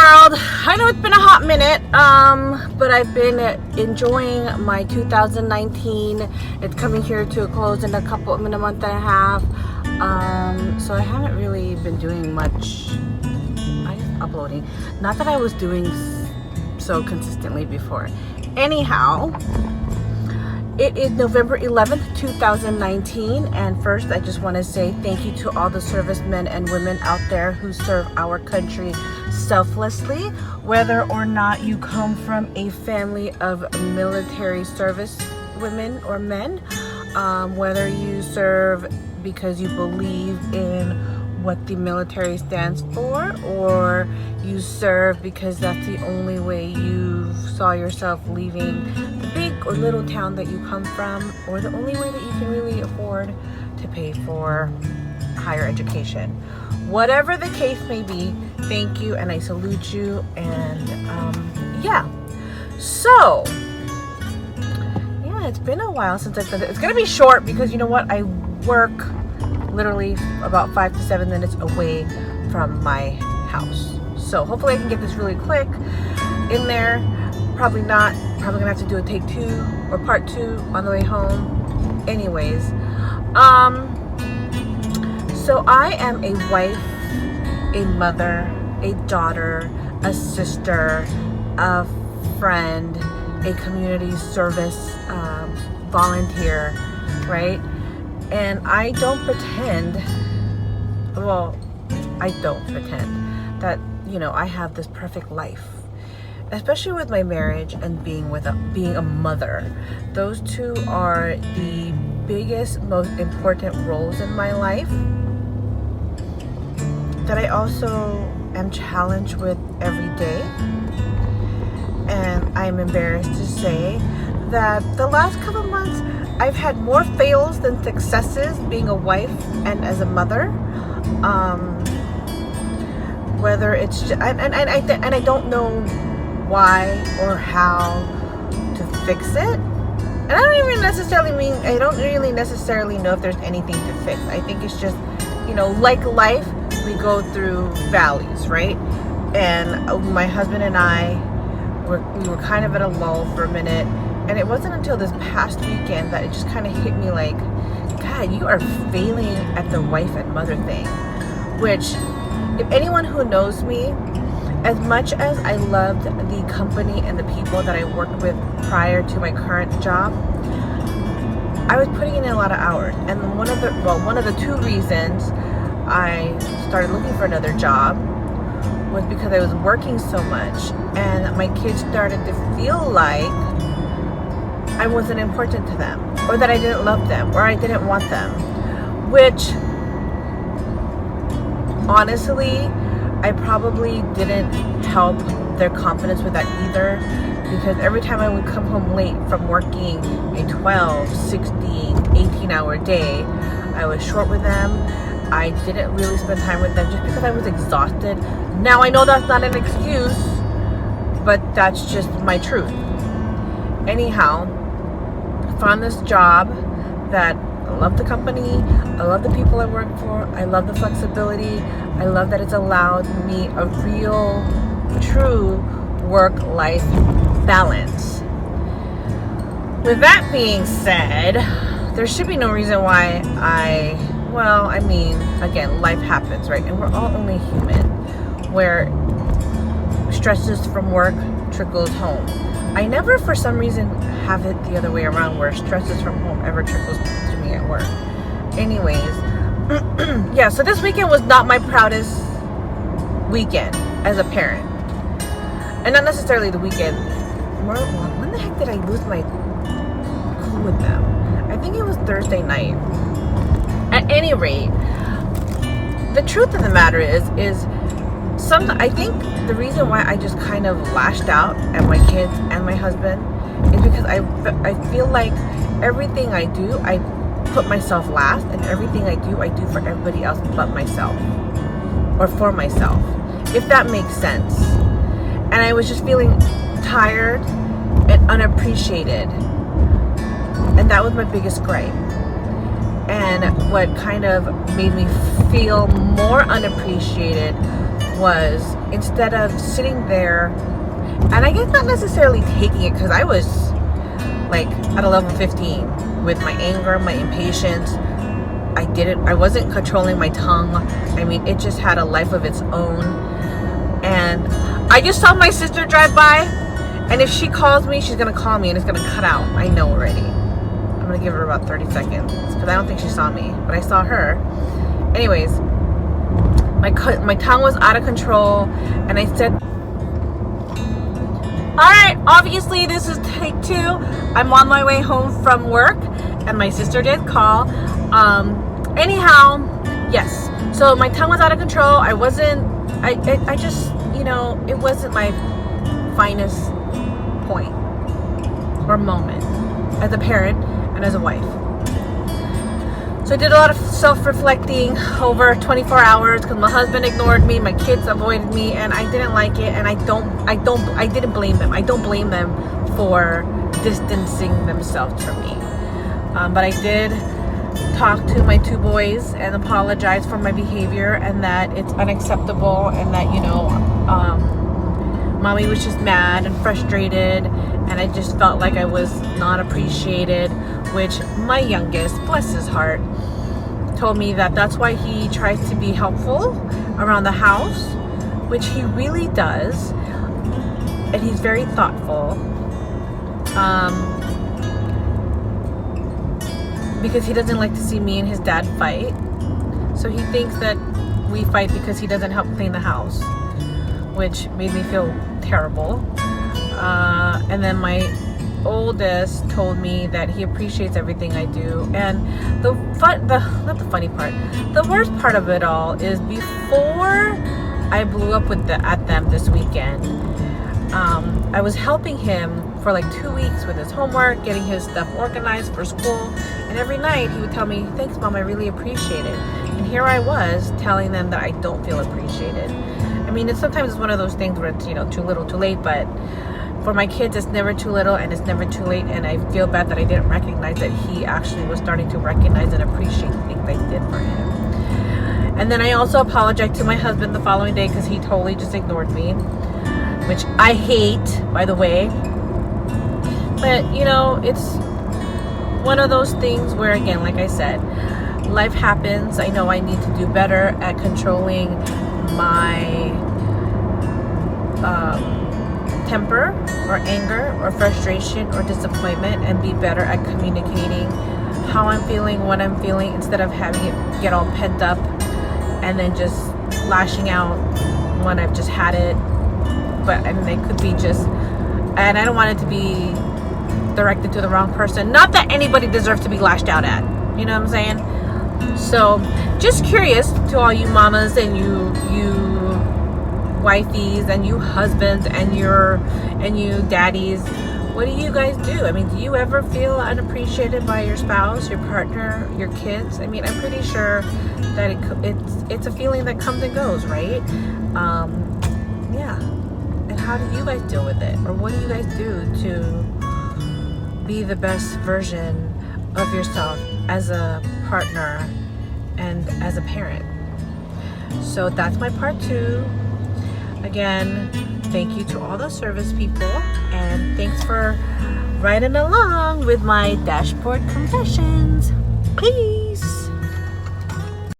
world. I know it's been a hot minute, but I've been enjoying my 2019. It's coming here to a close in a month and a half. So I haven't really been doing much uploading. Not that I was doing so consistently before. Anyhow, it is November 11th, 2019, and first I just want to say thank you to all the servicemen and women out there who serve our country selflessly, whether or not you come from a family of military service women or men, whether you serve because you believe in what the military stands for, or you serve because that's the only way you saw yourself leaving the big or little town that you come from, or the only way that you can really afford to pay for higher education. Whatever the case may be, thank you, and I salute you. And so it's been a while since I've done it. It's gonna be short because you know what, I work literally about 5 to 7 minutes away from my house, so hopefully I can get this really quick in there. Probably not. Probably gonna have to do a take 2 or part 2 on the way home. Anyways, so I am a wife, a mother, a daughter, a sister, a friend, a community service volunteer, right? And I don't pretend that, I have this perfect life, especially with my marriage and being a mother. Those two are the biggest, most important roles in my life that I also am challenged with every day. And I'm embarrassed to say that the last couple months I've had more fails than successes being a wife and as a mother. Whether it's just, and I don't know why or how to fix it. And I don't really necessarily know if there's anything to fix. I think it's just, like life, we go through valleys, right? And my husband and I we were kind of at a lull for a minute. And it wasn't until this past weekend that it just kind of hit me like, God, you are failing at the wife and mother thing. Which, if anyone who knows me, as much as I loved the company and the people that I worked with prior to my current job, I was putting in a lot of hours. And one of the 2 reasons I started looking for another job was because I was working so much, and my kids started to feel like I wasn't important to them, or that I didn't love them, or I didn't want them, which honestly, I probably didn't help their confidence with that either, because every time I would come home late from working a 12, 16, 18-hour day, I was short with them. I didn't really spend time with them just because I was exhausted. Now I know that's not an excuse, but that's just my truth. Anyhow, found this job that I love the company, I love the people I work for, I love the flexibility, I love that it's allowed me a real, true work-life balance. With that being said, there should be no reason why again, life happens, right? And we're all only human, where stresses from work trickles home. I never, for some reason, have it the other way around, where stresses from home ever trickles to me at work. Anyways, so this weekend was not my proudest weekend as a parent. And not necessarily the weekend. When the heck did I lose my cool with them? I think it was Thursday night. At any rate, the truth of the matter is I think the reason why I just kind of lashed out at my kids and my husband is because I feel like everything I do, I put myself last, and everything I do for everybody else but myself, or for myself, if that makes sense. And I was just feeling tired and unappreciated, and that was my biggest gripe. And what kind of made me feel more unappreciated was, instead of sitting there, and I guess not necessarily taking it, because I was like at a level 15 with my anger, my impatience. I wasn't controlling my tongue. I mean, it just had a life of its own. And I just saw my sister drive by, and if she calls me, she's gonna call me and it's gonna cut out. I know already. I'm gonna give her about 30 seconds because I don't think she saw me, but I saw her. Anyways, my tongue was out of control, and I said, alright, obviously this is take 2. I'm on my way home from work, and my sister did call. Anyhow, yes. So my tongue was out of control. I just, you know, it wasn't my finest point or moment as a parent and as a wife. So I did a lot of self-reflecting over 24 hours because my husband ignored me, my kids avoided me, and I didn't like it. And I didn't blame them. I don't blame them for distancing themselves from me. But I did talk to my 2 boys and apologize for my behavior, and that it's unacceptable, and that, you know, mommy was just mad and frustrated, and I just felt like I was not appreciated, which my youngest, bless his heart, told me that that's why he tries to be helpful around the house, which he really does, and he's very thoughtful. Because he doesn't like to see me and his dad fight. So he thinks that we fight because he doesn't help clean the house, which made me feel terrible. And then my oldest told me that he appreciates everything I do. And the worst part of it all is before I blew up at them this weekend, I was helping him for like 2 weeks with his homework, getting his stuff organized for school, and every night he would tell me, thanks mom, I really appreciate it. And here I was telling them that I don't feel appreciated. I mean, sometimes it's one of those things where it's, you know, too little too late, but for my kids it's never too little and it's never too late. And I feel bad that I didn't recognize that he actually was starting to recognize and appreciate the things I did for him. And then I also apologized to my husband the following day because he totally just ignored me, which I hate, by the way. But, you know, it's one of those things where, again, like I said, life happens. I know I need to do better at controlling my temper or anger or frustration or disappointment, and be better at communicating how I'm feeling, what I'm feeling, instead of having it get all pent up and then just lashing out when I've just had it. And it could be just, and I don't want it to be directed to the wrong person. Not that anybody deserves to be lashed out at, you know what I'm saying? So just curious to all you mamas and you wifeys and you husbands and you daddies, what do you guys do? I mean, do you ever feel unappreciated by your spouse, your partner, your kids? I mean, I'm pretty sure that it's a feeling that comes and goes, right? Yeah. And how do you guys deal with it? Or what do you guys do to be the best version of yourself as a partner and as a parent? So that's my part 2. Again, thank you to all the service people, and thanks for riding along with my dashboard confessions. Peace.